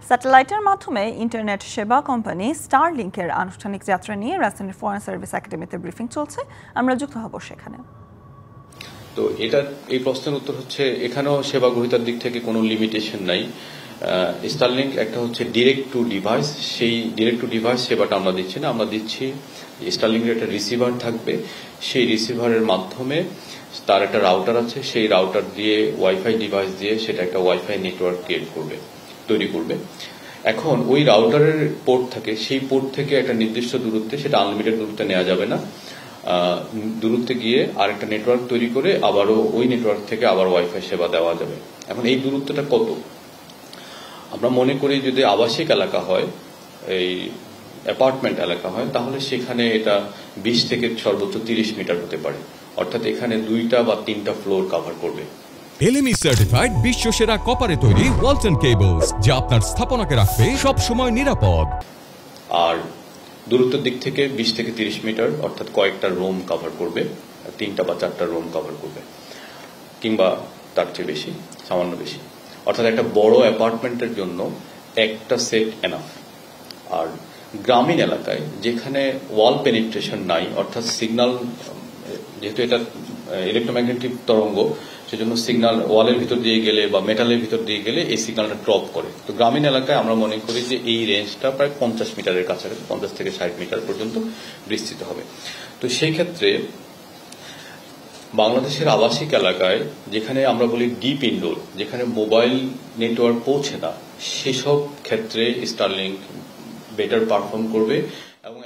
স্যাটেলাইটের মাধ্যমে ইন্টারনেট সেবা কোম্পানি স্টারলিংকের আনুষ্ঠানিক যাত্রা নিয়ে রাজধানীর ফরেন সার্ভিস একাডেমিতে ব্রিফিং চলছে। আমরা যুক্ত হব সেখানে। তো এই প্রশ্নের উত্তর হচ্ছে এখানেও সেবা গ্রহীতার দিক থেকে কোনো লিমিটেশন নাই। স্টারলিংক একটা হচ্ছে ডিরেক্ট টু ডিভাইস, সেই ডিরেক্ট টু ডিভাইস সেবাটা আমরা দিচ্ছি না, আমরা দিচ্ছি স্টারলিংকের একটা রিসিভার থাকবে, সেই রিসিভারের মাধ্যমে তার একটা রাউটার আছে, সেই রাউটার দিয়ে ওয়াইফাই ডিভাইস দিয়ে সেটা একটা ওয়াইফাই নেটওয়ার্ক তৈরি করবে। এখন ওই রাউটারের পোর্ট থাকে, সেই পোর্ট থেকে একটা নির্দিষ্ট দূরত্বে, সেটা আনলিমিটেড দূরত্বে নেওয়া যাবে না, দূরত্বে গিয়ে আরেকটা নেটওয়ার্ক তৈরি করে আবারও ওই নেটওয়ার্ক থেকে আবার ওয়াইফাই সেবা দেওয়া যাবে। এখন এই দূরত্বটা কত? আমরা মনে করি যদি আবাসিক এলাকা হয়, এই অ্যাপার্টমেন্ট এলাকা হয়, তাহলে সেখানে এটা 20 থেকে সর্বোচ্চ 30 মিটার হতে পারে, অর্থাৎ এখানে 2টা বা 3টা ফ্লোর কভার করবে। LME সার্টিফাইড বিশ্বসেরা কপারে তৈরি ওয়ালটন কেবলস, যা আপনার স্থাপনাকে রাখবে সব সময় নিরাপদ। আর দূরত্বের দিক থেকে 20 থেকে 30 মিটার, অর্থাৎ কয়েকটা রুম কভার করবে, 3টা বা 4টা রুম কভার করবে, কিংবা তার চেয়ে বেশি, সামান্য বেশি। অর্থাৎ একটা বড় অ্যাপার্টমেন্টের জন্য একটা সেট এনাফ। আর গ্রামীণ এলাকায় যেখানে ওয়াল পেনিট্রেশন নাই, অর্থাৎ সিগন্যাল, যেহেতু এটা ইলেকট্রোম্যাগনেটিক তরঙ্গ, সেজন্য সিগন্যাল ওয়ালের ভিতর দিয়ে গেলে বা মেটালের ভিতর দিয়ে গেলে এই সিগন্যালটা ড্রপ করে। তো গ্রামীণ এলাকায় আমরা মনে করি যে এই রেঞ্জটা প্রায় 50 মিটারের কাছাকাছি, 50 থেকে 60 মিটার পর্যন্ত বিস্তৃত হবে। তো সেই ক্ষেত্রে বাংলাদেশের আবাসিক এলাকায় যেখানে আমরা বলি ডিপ ইনডোর, যেখানে মোবাইল নেটওয়ার্ক পৌঁছে না, সেসব ক্ষেত্রে স্টারলিংক বেটার পারফর্ম করবে এবং